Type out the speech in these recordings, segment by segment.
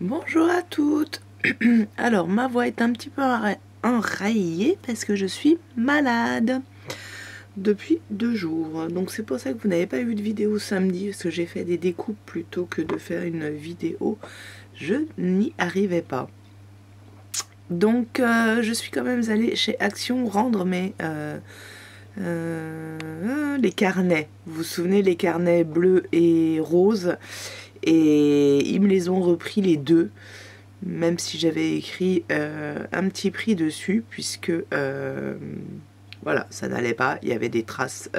Bonjour à toutes. Alors ma voix est un petit peu enrayée parce que je suis malade depuis 2 jours. Donc c'est pour ça que vous n'avez pas vu de vidéo samedi, parce que j'ai fait des découpes plutôt que de faire une vidéo. Je n'y arrivais pas. Donc je suis quand même allée chez Action rendre les carnets. Vous vous souvenez, les carnets bleus et roses, et ils me les ont repris les deux, même si j'avais écrit un petit prix dessus, puisque voilà, ça n'allait pas, il y avait des traces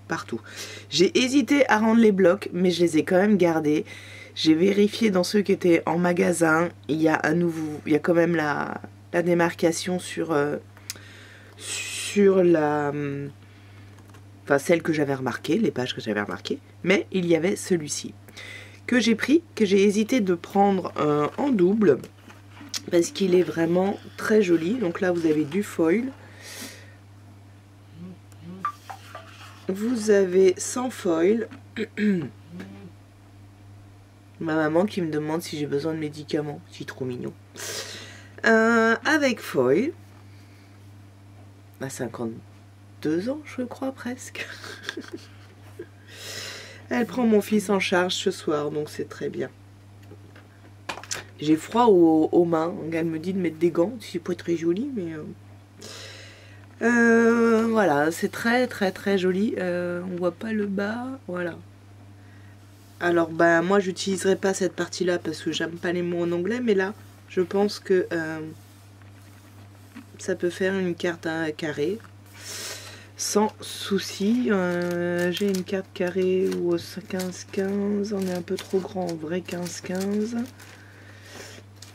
partout. J'ai hésité à rendre les blocs, mais je les ai quand même gardés. J'ai vérifié dans ceux qui étaient en magasin, il y a quand même la démarcation sur la... Enfin, celle que j'avais remarquée, les pages que j'avais remarquées, mais il y avait celui-ci que j'ai pris, que j'ai hésité de prendre en double, parce qu'il est vraiment très joli. Donc là, vous avez du foil. Vous avez sans foil. Ma maman qui me demande si j'ai besoin de médicaments. C'est trop mignon. Avec foil. À 52 ans, je crois, presque. Elle prend mon fils en charge ce soir, donc c'est très bien. J'ai froid aux mains. Elle me dit de mettre des gants. C'est pas très joli, mais... voilà, c'est très très très joli. On voit pas le bas, voilà. Alors ben moi j'utiliserai pas cette partie là parce que j'aime pas les mots en anglais, mais là je pense que ça peut faire une carte à carré sans souci. J'ai une carte carrée ou 15-15, on est un peu trop grand en vrai. 15-15.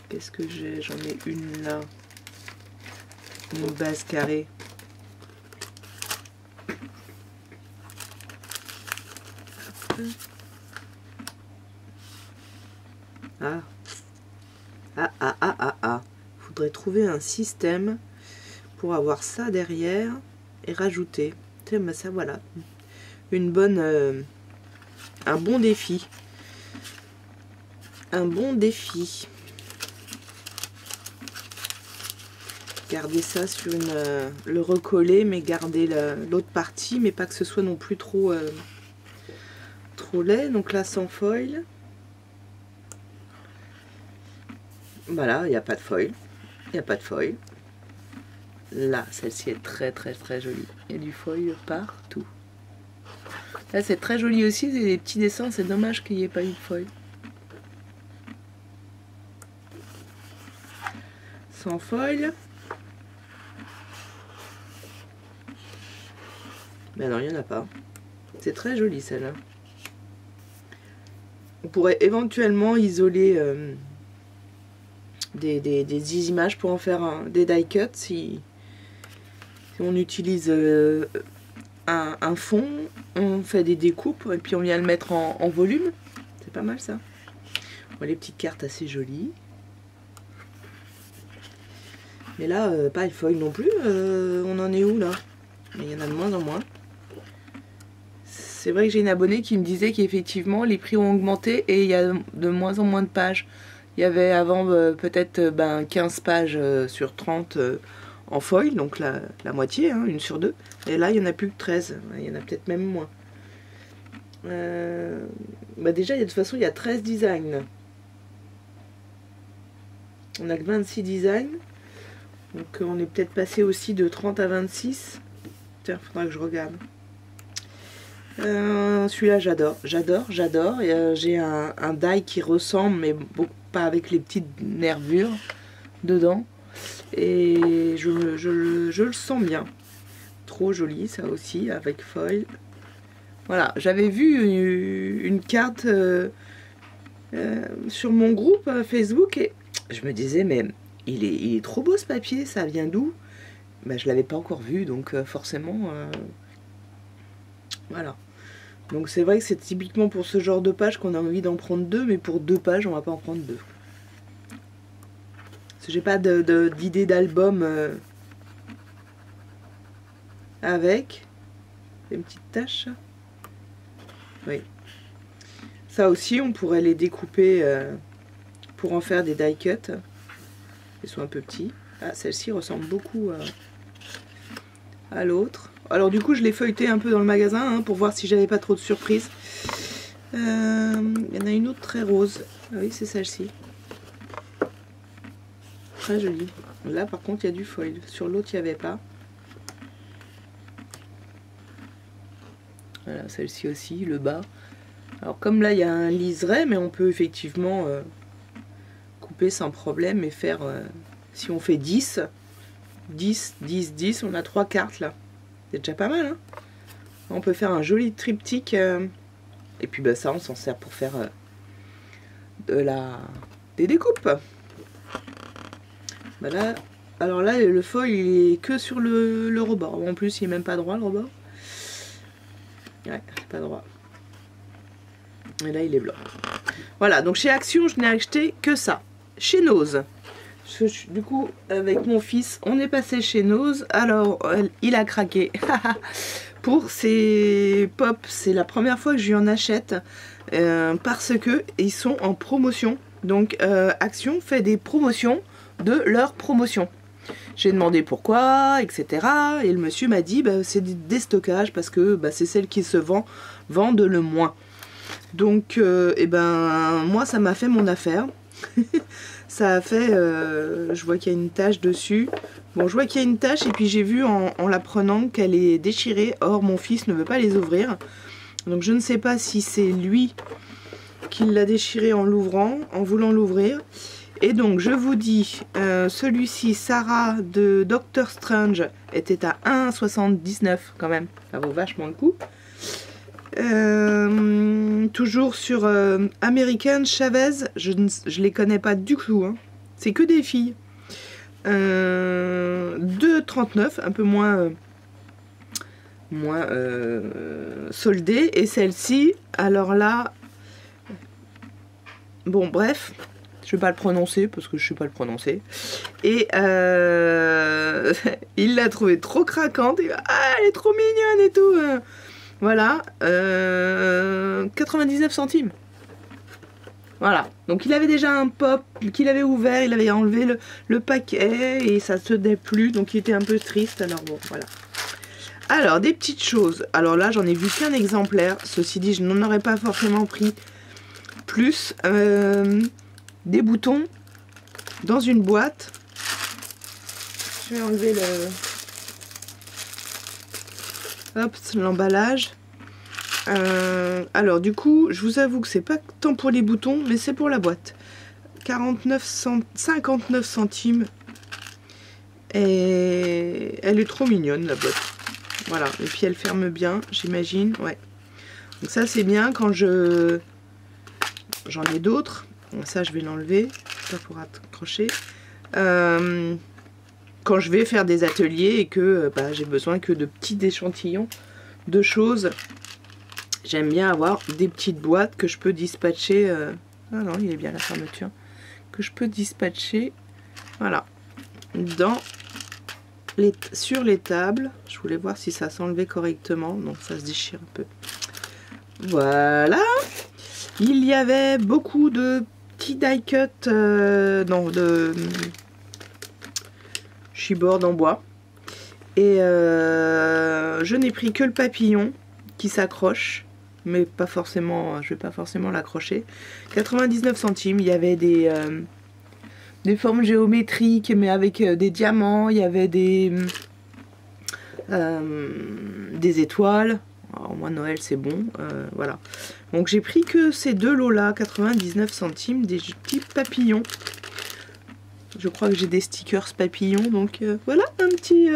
Qu'est-ce que j'ai? J'en ai une là, une base carrée. Faudrait trouver un système pour avoir ça derrière et rajouter. Tiens, ça voilà. Une bonne... un bon défi. Un bon défi. Garder ça sur une... le recoller, mais garder l'autre partie, mais pas que ce soit non plus trop... trop laid. Donc là, sans foil. Voilà, il n'y a pas de foil. Il n'y a pas de foil. Là, celle-ci est très très très jolie. Il y a du foil partout. Là, c'est très joli aussi. C'est des petits dessins. C'est dommage qu'il n'y ait pas eu de foil. Sans foil. Mais non, il n'y en a pas. C'est très joli celle-là. On pourrait éventuellement isoler des images pour en faire des die cuts si on utilise un fond, on fait des découpes et puis on vient le mettre en volume. C'est pas mal ça. Bon, les petites cartes assez jolies. Mais là, pas le foil non plus. On en est où là? Mais il y en a de moins en moins. C'est vrai que j'ai une abonnée qui me disait qu'effectivement les prix ont augmenté et il y a de moins en moins de pages. Il y avait avant peut-être 15 pages sur 30 en foil, donc la moitié, hein, une sur deux. Et là, il n'y en a plus que 13. Il y en a peut-être même moins. Déjà, de toute façon, il y a 13 designs. On a que 26 designs. Donc on est peut-être passé aussi de 30 à 26. Tiens, il faudra que je regarde. Celui-là, j'adore. J'ai un die qui ressemble, mais pas avec les petites nervures dedans. Et je le sens bien. Trop joli, ça aussi, avec foil. Voilà, j'avais vu une carte sur mon groupe Facebook et je me disais, mais il est trop beau ce papier, ça vient d'où? Je l'avais pas encore vu, donc forcément... voilà. Donc c'est vrai que c'est typiquement pour ce genre de page qu'on a envie d'en prendre deux, mais pour 2 pages, on va pas en prendre 2. Parce que j'ai pas d'idée d'album avec des petites taches. Oui. Ça aussi, on pourrait les découper pour en faire des die cuts. Ils sont un peu petits. Ah, celle-ci ressemble beaucoup à l'autre. Alors du coup je l'ai feuilleté un peu dans le magasin hein, pour voir si j'avais pas trop de surprises. Il y en a une autre très rose. Ah oui, c'est celle-ci. Très jolie. Là par contre il y a du foil. Sur l'autre il n'y avait pas. Voilà, celle-ci aussi, le bas. Alors comme là il y a un liseré, mais on peut effectivement couper sans problème et faire... si on fait 10, 10, 10, 10, on a 3 cartes là. C'est déjà pas mal, hein. On peut faire un joli triptyque. Et puis bah, ça, on s'en sert pour faire des découpes. Bah là, alors là, le foil, il est que sur le rebord. En plus, il n'est même pas droit, le rebord. Ouais, c'est pas droit. Et là, il est blanc. Voilà, donc chez Action, je n'ai acheté que ça. Chez Nose. Du coup, avec mon fils, on est passé chez Nose. Alors, il a craqué. Pour ces pops, c'est la première fois que je lui en achète. Parce que ils sont en promotion. Donc, Action fait des promotions de leur promotion. J'ai demandé pourquoi, etc. Et le monsieur m'a dit, bah, c'est des déstockages parce que bah, c'est celles qui se vendent le moins. Donc, et ben, moi, ça m'a fait mon affaire. Ça a fait, je vois qu'il y a une tache dessus. Bon, je vois qu'il y a une tache et puis j'ai vu en la prenant qu'elle est déchirée. Or, mon fils ne veut pas les ouvrir. Donc, je ne sais pas si c'est lui qui l'a déchirée en l'ouvrant, en voulant l'ouvrir. Et donc, je vous dis, celui-ci, Sarah de Doctor Strange, était à 1,79 quand même. Ça vaut vachement le coup. Toujours sur American Chavez, je les connais pas du tout, hein. C'est que des filles. 2,39, un peu moins soldée. Et celle-ci, alors là, bon bref, je vais pas le prononcer parce que je sais pas le prononcer. Et il l'a trouvée trop craquante. Et, ah, elle est trop mignonne et tout. Voilà, 99 centimes. Voilà, donc il avait déjà un pop qu'il avait ouvert, il avait enlevé le paquet et ça se déplut, donc il était un peu triste. Alors bon, voilà. Alors, des petites choses. Alors là, j'en ai vu qu'un exemplaire. Ceci dit, je n'en aurais pas forcément pris plus. Des boutons dans une boîte. Je vais enlever l'emballage. Alors du coup, je vous avoue que c'est pas tant pour les boutons, mais c'est pour la boîte. 59 centimes. Et elle est trop mignonne, la boîte. Voilà, et puis elle ferme bien, j'imagine. Ouais. Donc ça c'est bien quand j'en ai d'autres. Ça je vais l'enlever, pas pour accrocher. Quand je vais faire des ateliers et que bah, j'ai besoin que de petits échantillons de choses, j'aime bien avoir des petites boîtes que je peux dispatcher. Ah non, il est bien la fermeture. Que je peux dispatcher, voilà, sur les tables. Je voulais voir si ça s'enlevait correctement. Donc ça se déchire un peu. Voilà. Il y avait beaucoup de petits die cut, de chipboard en bois. Et je n'ai pris que le papillon qui s'accroche, mais pas forcément, je vais pas forcément l'accrocher. 99 centimes, il y avait des formes géométriques, mais avec des diamants, il y avait des étoiles. Alors, moi Noël c'est bon, voilà. Donc j'ai pris que ces deux lots là, 99 centimes, des petits papillons. Je crois que j'ai des stickers papillons, donc voilà un petit...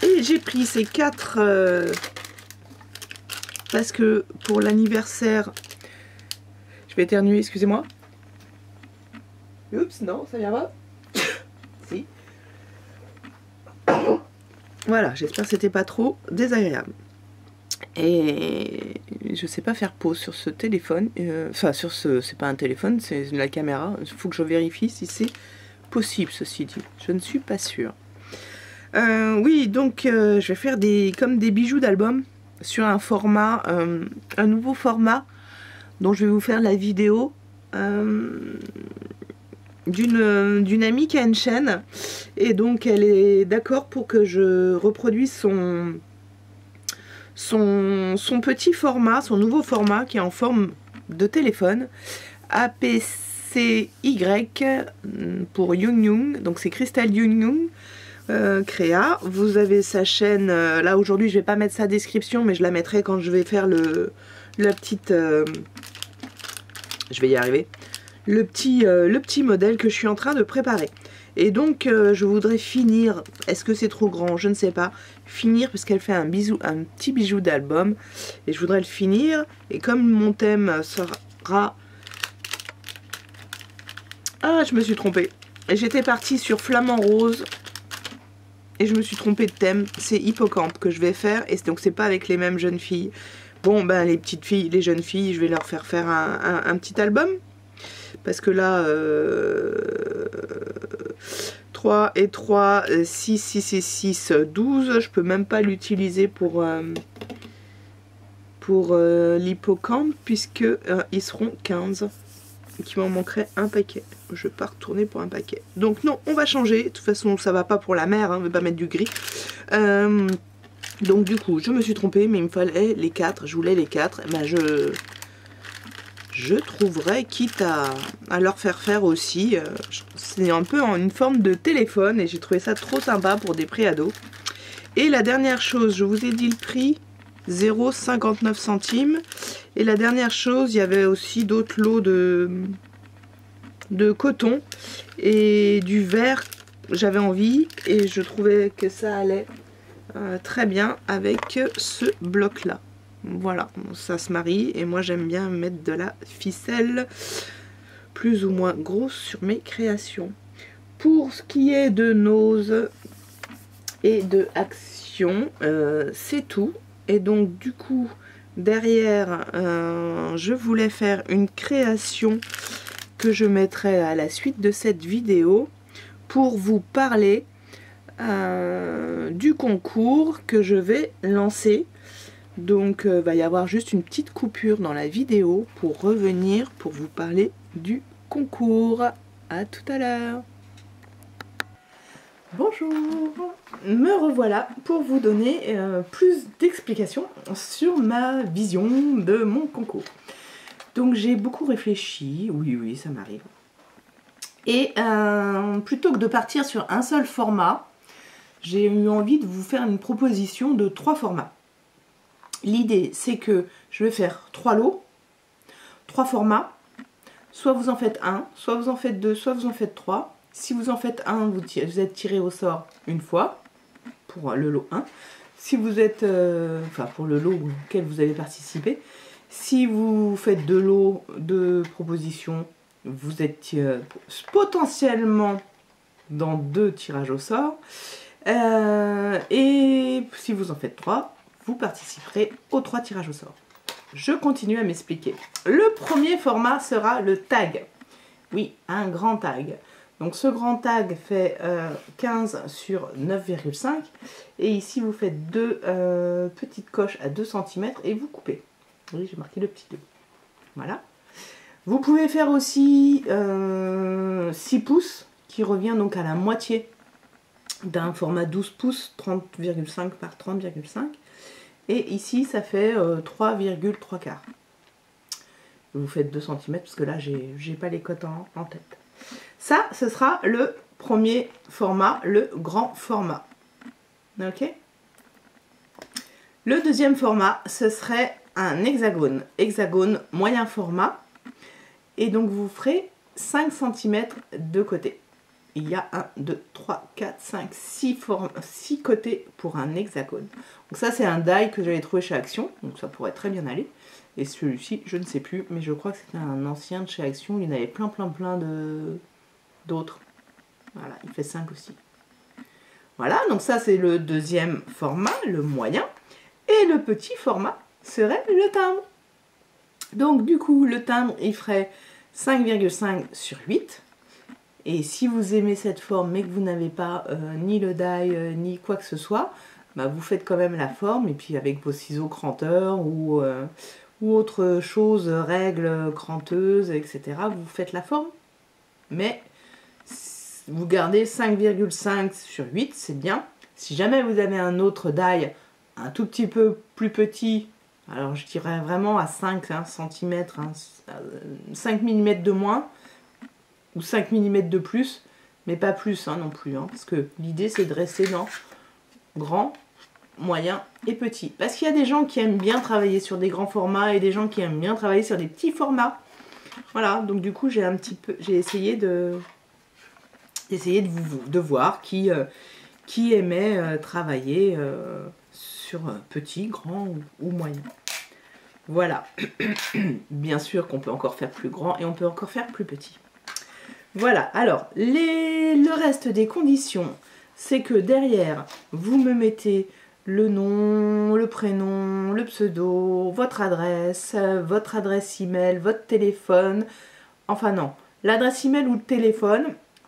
Et j'ai pris ces 4 parce que pour l'anniversaire, je vais éternuer, excusez-moi. Oups, non, ça vient pas. Si. Voilà, j'espère que c'était pas trop désagréable. Et je sais pas faire pause sur ce téléphone. Enfin, sur ce, c'est pas un téléphone, c'est la caméra. Il faut que je vérifie si c'est possible, ceci dit. Je ne suis pas sûre. Oui, donc je vais faire comme des bijoux d'album sur un format, un nouveau format dont je vais vous faire la vidéo d'une amie qui a une chaîne. Et donc elle est d'accord pour que je reproduise son petit format, son nouveau format qui est en forme de téléphone. APCY pour Young Young, donc c'est Crystal Young Young Créa. Vous avez sa chaîne, là aujourd'hui je vais pas mettre sa description, mais je la mettrai quand je vais faire la petite... je vais y arriver. Le petit modèle que je suis en train de préparer. Et donc je voudrais finir, est-ce que c'est trop grand, je ne sais pas, finir parce qu'elle fait un petit bijou d'album et je voudrais le finir. Et comme mon thème sera... Ah, je me suis trompée. J'étais partie sur Flamant Rose et je me suis trompée de thème. C'est Hippocampe que je vais faire et donc c'est pas avec les mêmes jeunes filles. Bon ben les petites filles, les jeunes filles, je vais leur faire un petit album. Parce que là, 3 et 3, 6, 6 et 6, 12. Je peux même pas l'utiliser pour l'hippocampe, puisque ils seront 15. Qui m'en manquerait un paquet. Je vais pas retourner pour un paquet. Donc non, on va changer. De toute façon, ça va pas pour la mer, hein, on va pas mettre du gris. Donc du coup, je me suis trompée, mais il me fallait les 4. Je voulais les 4. Ben, je trouverais, quitte à leur faire aussi. C'est un peu en une forme de téléphone et j'ai trouvé ça trop sympa pour des prix ados. Et la dernière chose, je vous ai dit le prix, 0,59 centimes. Et la dernière chose, il y avait aussi d'autres lots de coton et du verre. J'avais envie et je trouvais que ça allait très bien avec ce bloc là. Voilà, ça se marie et moi j'aime bien mettre de la ficelle plus ou moins grosse sur mes créations. Pour ce qui est de Nose et de Action, c'est tout. Et donc du coup derrière je voulais faire une création que je mettrai à la suite de cette vidéo pour vous parler du concours que je vais lancer. Donc va y avoir juste une petite coupure dans la vidéo pour revenir pour vous parler du concours. À tout à l'heure. Bonjour, me revoilà pour vous donner plus d'explications sur ma vision de mon concours. Donc j'ai beaucoup réfléchi, oui ça m'arrive. Et plutôt que de partir sur un seul format, j'ai eu envie de vous faire une proposition de 3 formats. L'idée, c'est que je vais faire 3 lots, 3 formats. Soit vous en faites un, soit vous en faites 2, soit vous en faites 3. Si vous en faites un, vous êtes tiré au sort une fois, pour le lot 1. Si vous êtes, enfin pour le lot auquel vous avez participé. Si vous faites 2 lots de propositions, vous êtes potentiellement dans 2 tirages au sort. Et si vous en faites 3, vous participerez aux 3 tirages au sort. Je continue à m'expliquer. Le premier format sera le tag. Oui, un grand tag. Donc ce grand tag fait 15 sur 9,5. Et ici, vous faites 2 petites coches à 2 cm et vous coupez. Oui, j'ai marqué le petit 2. Voilà. Vous pouvez faire aussi 6 pouces, qui revient donc à la moitié d'un format 12 pouces, 30,5 par 30,5. Et ici, ça fait 3,3 quarts. Vous faites 2 cm, parce que là, j'ai pas les cotes en tête. Ça, ce sera le premier format, le grand format. Ok? Le deuxième format, ce serait un hexagone. Hexagone moyen format. Et donc, vous ferez 5 cm de côté. Il y a 1, 2, 3, 4, 5, 6 côtés pour un hexagone. Donc ça, c'est un die que j'avais trouvé chez Action. Donc ça pourrait très bien aller. Et celui-ci, je ne sais plus. Mais je crois que c'était un ancien de chez Action. Il y en avait plein d'autres. Voilà, il fait 5 aussi. Voilà, donc ça, c'est le deuxième format, le moyen. Et le petit format serait le timbre. Donc du coup, le timbre, il ferait 5,5 sur 8. Et si vous aimez cette forme mais que vous n'avez pas ni le die ni quoi que ce soit, bah vous faites quand même la forme et puis avec vos ciseaux cranteurs ou ou autre chose, règle cranteuse, etc. Vous faites la forme, mais vous gardez 5,5 sur 8, c'est bien. Si jamais vous avez un autre die un tout petit peu plus petit, alors je dirais vraiment à 5 cm, 5 mm de moins, ou 5 mm de plus, mais pas plus non plus, parce que l'idée c'est de rester dans grand, moyen et petit. Parce qu'il y a des gens qui aiment bien travailler sur des grands formats et des gens qui aiment bien travailler sur des petits formats. Voilà, donc du coup j'ai essayé de voir qui aimait travailler sur petit, grand ou moyen. Voilà. Bien sûr qu'on peut encore faire plus grand et on peut encore faire plus petit. Voilà, alors le reste des conditions, c'est que derrière, vous me mettez le nom, le prénom, le pseudo, votre adresse email, votre téléphone. Enfin non, l'adresse email ou le téléphone,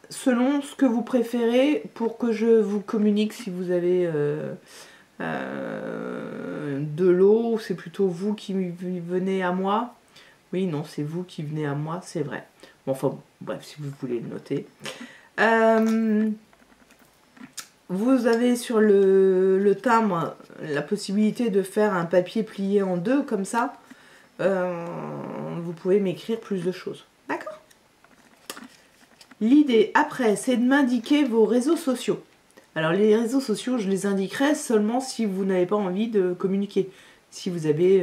selon ce que vous préférez pour que je vous communique si vous avez de l'eau, c'est plutôt vous qui venez à moi. Oui, non, c'est vous qui venez à moi, c'est vrai. Bon, enfin, bref, si vous voulez le noter. Vous avez sur le timbre la possibilité de faire un papier plié en deux, comme ça. Vous pouvez m'écrire plus de choses. D'accord ? L'idée, après, c'est de m'indiquer vos réseaux sociaux. Alors, les réseaux sociaux, je les indiquerai seulement si vous n'avez pas envie de communiquer. Si vous avez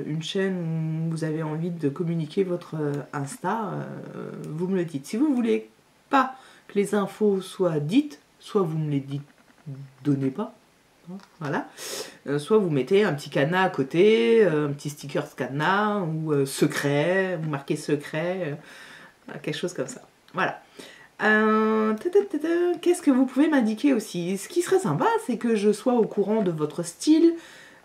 une chaîne où vous avez envie de communiquer votre Insta, vous me le dites. Si vous voulez pas que les infos soient dites, soit vous me les donnez pas, voilà. Soit vous mettez un petit cadenas à côté, un petit sticker cadenas, ou secret, vous marquez secret, quelque chose comme ça. Voilà. Qu'est-ce que vous pouvez m'indiquer aussi? Ce qui serait sympa, c'est que je sois au courant de votre style,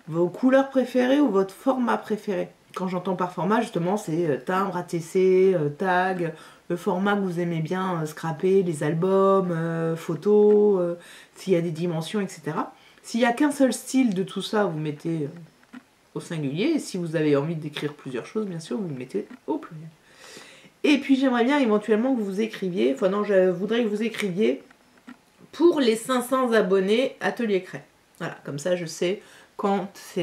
vos couleurs préférées ou votre format préféré. Quand j'entends par format, justement, c'est timbre, ATC, tag, le format que vous aimez bien scraper, les albums, photos, s'il y a des dimensions, etc. S'il n'y a qu'un seul style de tout ça, vous mettez au singulier. Et si vous avez envie d'écrire plusieurs choses, bien sûr, vous le mettez au pluriel. Et puis j'aimerais bien éventuellement que vous écriviez, enfin non, je voudrais que vous écriviez pour les 500 abonnés Atelier Cray. Voilà, comme ça je sais quand ça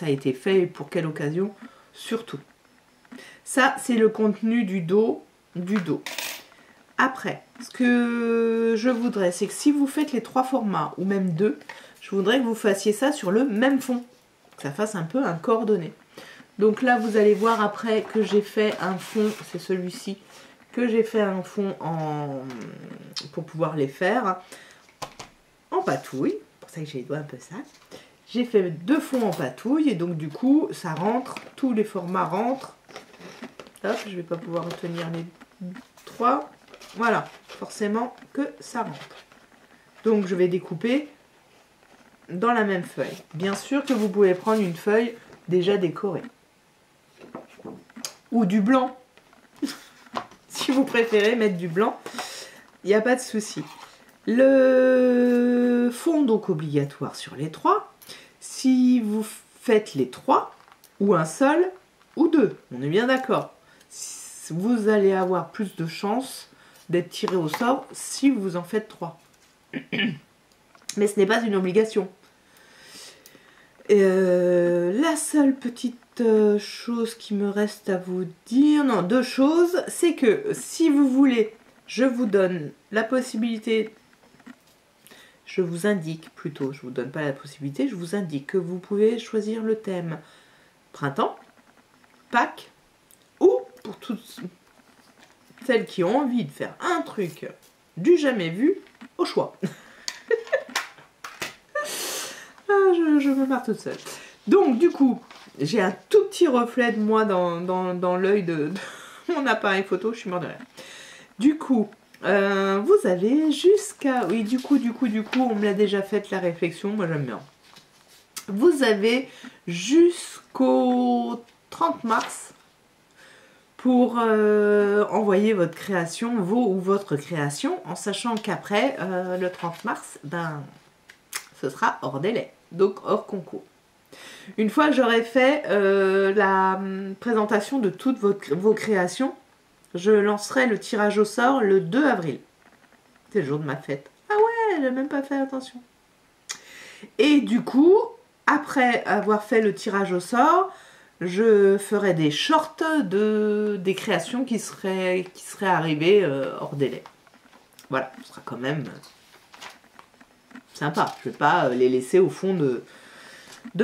a été fait et pour quelle occasion, surtout. Ça, c'est le contenu du dos. Après, ce que je voudrais, c'est que si vous faites les 3 formats, ou même 2, je voudrais que vous fassiez ça sur le même fond, que ça fasse un peu un coordonné. Donc là, vous allez voir après que j'ai fait un fond, c'est celui-ci, que j'ai fait un fond pour pouvoir les faire en patouille. C'est pour ça que j'ai les doigts un peu sales. J'ai fait 2 fonds en patouille et donc du coup, ça rentre, tous les formats rentrent. Hop, je ne vais pas pouvoir retenir les 3. Voilà, forcément que ça rentre. Donc je vais découper dans la même feuille. Bien sûr que vous pouvez prendre une feuille déjà décorée. Ou du blanc. Si vous préférez mettre du blanc, il n'y a pas de souci. Le fond donc obligatoire sur les 3. Si vous faites les 3, ou un seul, ou 2, on est bien d'accord. Vous allez avoir plus de chances d'être tiré au sort si vous en faites 3. Mais ce n'est pas une obligation. La seule petite chose qui me reste à vous dire, non, 2 choses, c'est que si vous voulez, je vous donne la possibilité, je vous indique plutôt, je vous donne pas la possibilité, je vous indique que vous pouvez choisir le thème printemps, Pâques, ou pour toutes celles qui ont envie de faire un truc du jamais vu, au choix. Je me marre toute seule. Donc du coup, j'ai un tout petit reflet de moi dans l'œil de mon appareil photo, je suis morte de rire. Du coup, vous avez jusqu'à... Oui, du coup, on me l'a déjà fait la réflexion, moi j'aime bien. Vous avez jusqu'au 30 mars pour envoyer votre création, votre création, en sachant qu'après, le 30 mars, ben, ce sera hors délai, donc hors concours. Une fois que j'aurai fait la présentation de toutes vos créations, je lancerai le tirage au sort le 2 avril. C'est le jour de ma fête. Ah ouais, j'ai même pas fait attention. Et du coup, après avoir fait le tirage au sort, je ferai des shorts des créations qui seraient arrivées hors délai. Voilà, ce sera quand même sympa. Je ne vais pas les laisser au fond de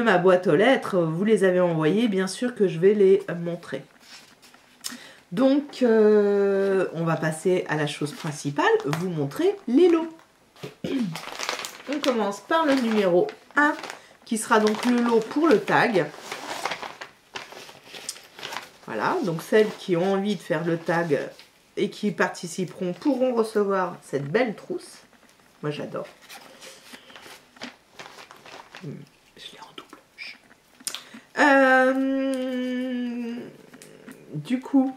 ma boîte aux lettres. Vous les avez envoyés, bien sûr que je vais les montrer. Donc, on va passer à la chose principale, vous montrer les lots. On commence par le numéro 1, qui sera donc le lot pour le tag. Voilà, donc celles qui ont envie de faire le tag et qui participeront pourront recevoir cette belle trousse. Moi, j'adore. Je l'ai en double. Du coup,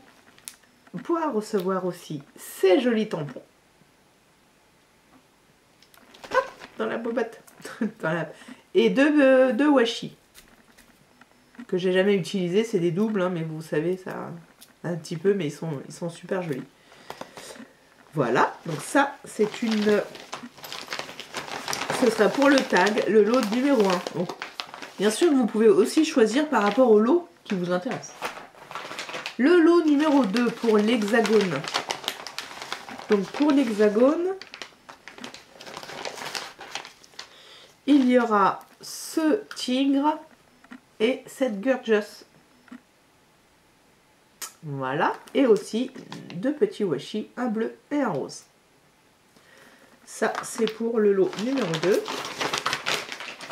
on pourra recevoir aussi ces jolis tampons. Hop, dans la bobette. Et deux washi. Que j'ai jamais utilisé, c'est des doubles, hein, mais vous savez, ça un petit peu, mais ils sont super jolis. Voilà, donc ça, c'est une... Ce sera pour le tag, le lot numéro 1. Donc, bien sûr, vous pouvez aussi choisir par rapport au lot qui vous intéresse. Le lot numéro 2 pour l'hexagone. Donc, pour l'hexagone, il y aura ce tigre et cette gorgeous. Voilà, et aussi deux petits washi, un bleu et un rose. Ça, c'est pour le lot numéro 2.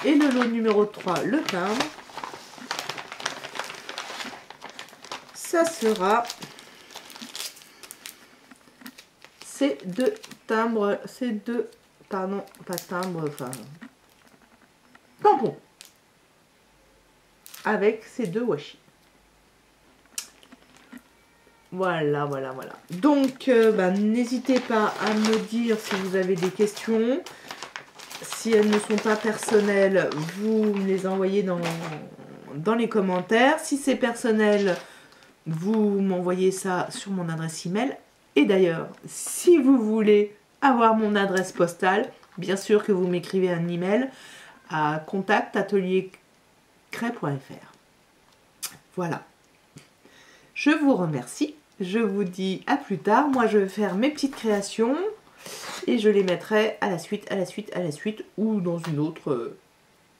Et le lot numéro 3, le timbre. Ça sera ces deux timbres, pardon, pas timbres, enfin, tampons. Avec ces deux washi. Voilà, voilà, voilà. Donc, n'hésitez pas à me dire si vous avez des questions. Si elles ne sont pas personnelles, vous me les envoyez dans les commentaires. Si c'est personnel, vous m'envoyez ça sur mon adresse email. Et d'ailleurs, si vous voulez avoir mon adresse postale, bien sûr que vous m'écrivez un email à contact@ateliercret.fr. Voilà. Je vous remercie. Je vous dis à plus tard. Moi, je vais faire mes petites créations et je les mettrai à la suite, ou dans une autre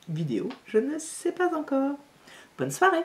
vidéo. Je ne sais pas encore. Bonne soirée!